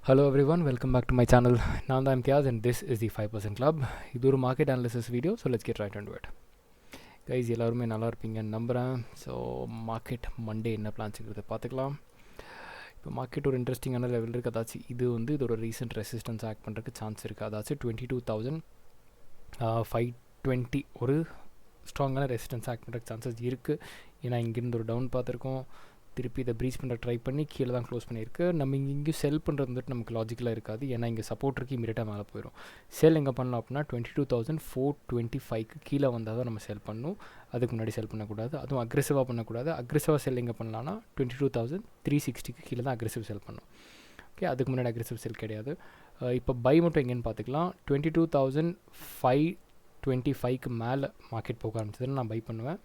Hello everyone, welcome back to my channel. Now I'm Tiaz and this is the 5% Club. இது ஒரு market analysis video, so let's get right into it. Guys, எல்லாருமே நல்லா இருப்பீங்கன்னு நம்புகிறேன். So market Monday என்ன பிளான்ஸுங்கிறத பார்த்துக்கலாம். இப்போ market ஒரு இன்ட்ரெஸ்டிங்கான லெவல் இருக்குது. அதாச்சும் இது ஒரு ரீசெண்ட் ரெசிஸ்டன்ஸ் ஆக்ட் பண்ணுறதுக்கு சான்ஸ் இருக்குது. அதாச்சும் 22,520 ஒரு ஸ்ட்ராங்கான ரெசிஸ்டன்ஸ் ஆக்ட் பண்ணுறதுக்கு சான்சஸ் இருக்குது. ஏன்னா இங்கேருந்து ஒரு டவுன் பார்த்துருக்கோம், திருப்பி இதை ப்ரீச் பண்ணுற ட்ரை பண்ணி கீழே தான் க்ளோஸ் பண்ணியிருக்கு. நம்ம இங்கேயும் செல் பண்ணுறது வந்துட்டு நமக்கு லாஜிக்கலாக இருக்காது, ஏன்னா இங்கே சப்போர்ட் இருக்குது, இமீடியட்டாக மேலே போயிடும். செல் எங்கே பண்ணலாம் அப்படின்னா 22,425க்கு கீழே வந்தால் தான் நம்ம செல் பண்ணணும். அதுக்கு முன்னாடி செல் பண்ணக்கூடாது, அதுவும் அக்ரெசிவாக பண்ணக்கூடாது. அக்ரெசிவாக செல் எங்கே பண்ணலான்னா 22,360க்கு கீழே தான் அக்ரெசிவ் செல் பண்ணணும். ஓகே, அதுக்கு முன்னாடி அக்ரெசிவ் செல் கிடையாது. இப்போ பை மட்டும் எங்கேன்னு பார்த்துக்கலாம். 22,525க்கு மேலே மார்க்கெட் போக ஆரம்பிச்சதுன்னு நான் பை பண்ணுவேன்.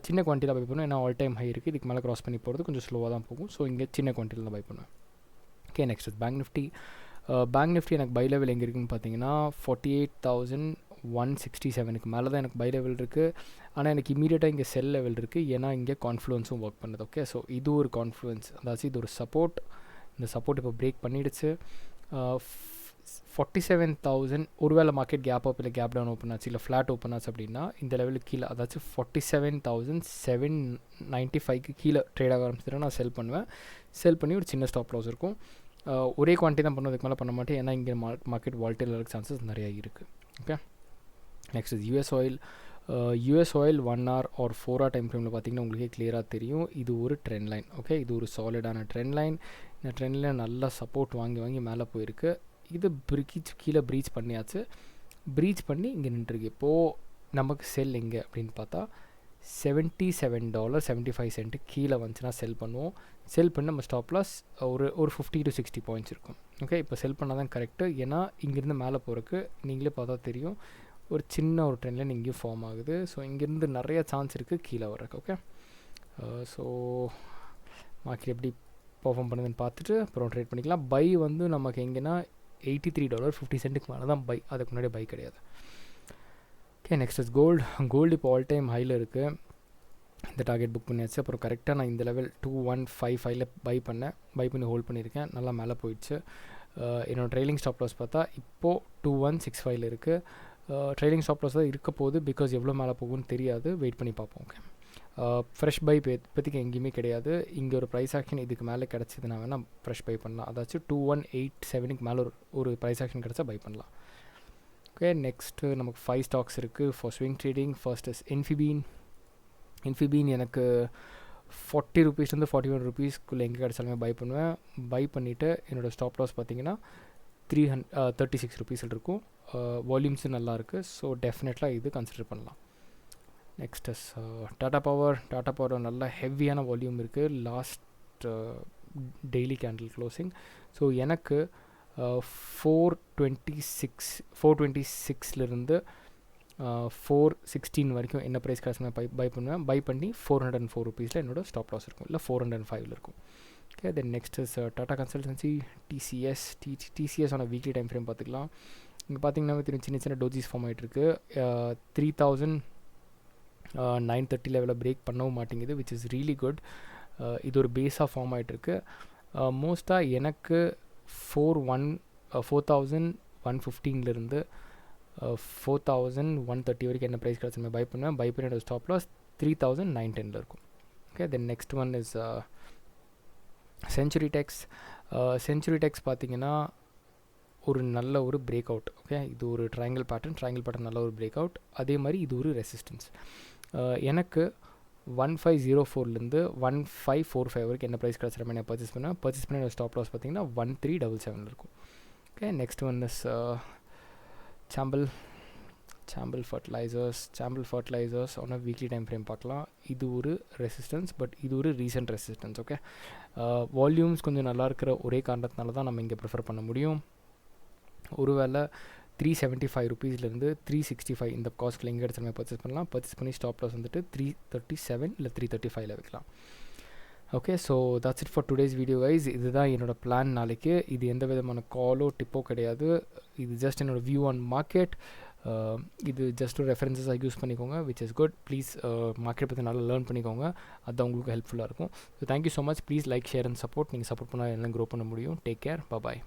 சின்ன குவான்டிட்டி தான் பை பண்ணுவேன், ஏன்னா ஆல் டைம் ஹை இருக்குது. இதுக்கு மேலே க்ராஸ் பண்ணி போகிறது கொஞ்சம் ஸ்லோவாக தான் போகும். ஸோ இங்கே சின்ன குவான்டிட்டியில் தான் பை பண்ணுவேன். Okay, next bank Nifty. Bank Nifty எனக்கு பை லெவல் எங்கே இருக்குதுன்னு பார்த்தீங்கன்னா 48,167க்கு மேலே தான் எனக்கு பை லெவல் இருக்குது. ஆனால் எனக்கு இமீடியட்டாக இங்கே செல் லெவல் இருக்குது, ஏன்னா இங்கே கான்ஃப்ளூன்ஸும் ஒர்க் பண்ணுது. ஓகே, ஸோ இது ஒரு கான்ஃப்ளூன்ஸ், அதாச்சும் இது ஒரு சப்போர்ட். இந்த சப்போர்ட் இப்போ பிரேக் பண்ணிடுச்சு. 47,000 ஒருவேளை மார்க்கெட் கேப் அப் இல்லை கேப் டவுன் ஓப்பன் ஆச்சு இல்லை ஃப்ளாட் ஓப்பன் ஆச்சு அப்படின்னா இந்த லெவலுக்கு கீழே, அதாச்சும் 47,795க்கு கீழே ட்ரேட் ஆக ஆரம்பிச்சிட்டு நான் செல் பண்ணுவேன். செல் பண்ணி ஒரு சின்ன ஸ்டாப் லாஸ் இருக்கும். ஒரே குவான்டிட்டி தான் பண்ணுவதுக்கு மேலே பண்ண மாட்டேன், ஏன்னா இங்கே மார்க்கெட் வால்டைல் இருக்க சான்சஸ் நிறையா இருக்குது. Okay, next US oil. US oil 1 hour or 4 hour time ஃப்ரேமில் பார்த்தீங்கன்னா உங்களுக்கே கிளியராக தெரியும், இது ஒரு ட்ரெண்ட் லைன். ஓகே, இது ஒரு சாலிடான ட்ரெண்ட் லைன். இந்த ட்ரெண்ட் லைன் நல்லா சப்போர்ட் வாங்கி மேலே போயிருக்கு. இது கீழே ப்ரீச் பண்ணியாச்சு. ப்ரீச் பண்ணி இங்கே நின்றுருக்கு. இப்போது நமக்கு செல் எங்கே அப்படின்னு பார்த்தா $77.75 கீழே வந்துச்சுன்னா செல் பண்ணுவோம். செல் பண்ணி நம்ம ஸ்டாப் லாஸ் ஒரு 50 to 60 பாயிண்ட்ஸ் இருக்கும். ஓகே, இப்போ செல் பண்ணால் தான் கரெக்டு, ஏன்னா இங்கேருந்து மேலே போகிறதுக்கு நீங்களே பார்த்தா தெரியும் ஒரு சின்ன ஒரு ட்ரெண்ட்லைன் இங்கேயும் ஃபார்ம் ஆகுது. ஸோ இங்கேருந்து நிறைய சான்ஸ் இருக்குது கீழே வர்றதுக்கு. ஓகே, ஸோ மார்க்கெட் எப்படி பர்ஃபார்ம் பண்ணுதுன்னு பார்த்துட்டு அப்புறம் ட்ரேட் பண்ணிக்கலாம். பை வந்து நமக்கு எங்கேன்னா $83.50 மேலே தான் பை, அதுக்கு முன்னாடி பை கிடையாது. Okay, next is gold. Gold இப்போ ஆல் டைம் ஹையில் இருக்குது. இந்த டார்கெட் புக் பண்ணியாச்சு. அப்புறம் கரெக்டாக நான் இந்த லெவல் 2155 பை பண்ணி ஹோல்ட் பண்ணியிருக்கேன். நல்லா மேலே போயிடுச்சு. என்னோடய ட்ரெயிலிங் ஸ்டாப் லாஸ் பார்த்தா இப்போது 2165 இருக்குது. ட்ரெயிலிங் ஸ்டாப் லாஸ் தான் இருக்க போகுது, பிகாஸ் எவ்வளோ மேலே போகும்னு தெரியாது, வெயிட் பண்ணி பார்ப்போம். ஓகே, ஃப்ரெஷ் பை இப்போதைக்கு எங்கேயுமே கிடையாது. இங்கே ஒரு ப்ரைஸ் ஆக்ஷன் இதுக்கு மேலே கிடச்சிதுன்னா வேணால் ஃப்ரெஷ் பை பண்ணலாம். அதாச்சும் 2187க்கு மேலே ஒரு ப்ரைஸ் ஆக்ஷன் கிடச்சா பை பண்ணலாம். ஓகே, நெக்ஸ்ட்டு நமக்கு 5 ஸ்டாக்ஸ் இருக்குது for swing trading. First is Infibeam. எனக்கு 40 ரூபீஸ்லேருந்து 41 ரூபீஸ்க்குள்ளே எங்கே கிடச்சாலுமே பை பண்ணுவேன். பை பண்ணிவிட்டு என்னோடய ஸ்டாப் லாஸ் பார்த்தீங்கன்னா 36 ரூபீஸில் இருக்கும். வால்யூம்ஸும் நல்லாயிருக்கு, ஸோ டெஃபினெட்லாக இது கன்சிடர் பண்ணலாம். Next is Tata power. நல்ல ஹெவியான வால்யூம் இருக்குது last daily candle closing. So எனக்கு 426லேருந்து 416 வரைக்கும் என்ன ப்ரைஸ் கிடச்சி பை பண்ணுவேன். பை பண்ணி 404 ரூபீஸில் என்னோடய ஸ்டாப் லாஸ் இருக்கும், இல்லை 405 இருக்கும். Okay, then next is Tata consultancy. TCS ஆன வீக்லி டைம் ஃப்ரேம் பார்த்துக்கலாம். இங்கே பார்த்தீங்கன்னா சின்ன டோஜிஸ் ஃபார்ம் ஆகிட்டுருக்கு. 3,930 லெவலில் பிரேக் பண்ணவும் மாட்டேங்குது, விச் இஸ் ரியலி குட். இது ஒரு பேஸாக ஃபார்ம் ஆகிட்டுருக்கு. மோஸ்ட்டாக எனக்கு 4,115லேருந்து 4,130 வரைக்கும் என்ன ப்ரைஸ் கிடச்சி பை பண்ணுவேன். பை பண்ணியோட ஸ்டாப் லாஸ் 3,910 இருக்கும். Okay, then next one is Century Tex பார்த்தீங்கன்னா ஒரு நல்ல ஒரு பிரேக் அவுட். ஓகே, இது ஒரு ட்ரையாங்கிள் பேட்டர்ன் நல்ல ஒரு பிரேக் அவுட். அதே மாதிரி இது ஒரு ரெசிஸ்டன்ஸ். எனக்கு 1504லேருந்து 1545 வரைக்கும் என்ன ப்ரைஸ் கிடச்சிற மாதிரி நான் பர்ச்சேஸ் பண்ண ஸ்டாப் லாஸ் பார்த்தீங்கன்னா 1377 இருக்கும். Okay, next one is sample fertilisers ஆன வீக்லி டைம் ஃப்ரேம் பார்க்கலாம். இது ஒரு ரெசிஸ்டன்ஸ், பட் இது ஒரு ரீசெண்ட் ரெசிஸ்டன்ஸ். ஓகே, வால்யூம்ஸ் கொஞ்சம் நல்லா இருக்கிற ஒரே காரணத்தினால தான் நம்ம இங்கே ப்ரிஃபர் பண்ண முடியும். ஒருவேளை 375 ரூபீஸ்லேருந்து 365 இந்த காஸ்ட்டில் எங்கே எடுத்து நம்ம பர்ச்சேஸ் பண்ணி ஸ்டாப் லாஸ் வந்துட்டு 337 இல்லை 335 வைக்கலாம். Okay, so that's it for today's video guys. இதுதான் என்னோடய பிளான் நாளைக்கு. இது எந்த விதமான காலோ டிப்போ கிடையாது. இது ஜஸ்ட் என்னோடய வியூ ஆன் மார்க்கெட். இது ஜஸ்ட் ஒரு ரெஃபரன்ஸஸாக யூஸ் பண்ணிக்கோங்க, which is good. Please market பற்றி நல்லா லேர்ன் பண்ணிக்கோங்க, அதுதான் உங்களுக்கு ஹெல்ப்ஃபுல்லாக இருக்கும். So thank you so much. Please like, share and support. நீங்கள் சப்போர்ட் பண்ணால் எல்லாம் க்ரோ பண்ண முடியும். டேக் கேர், பாய்.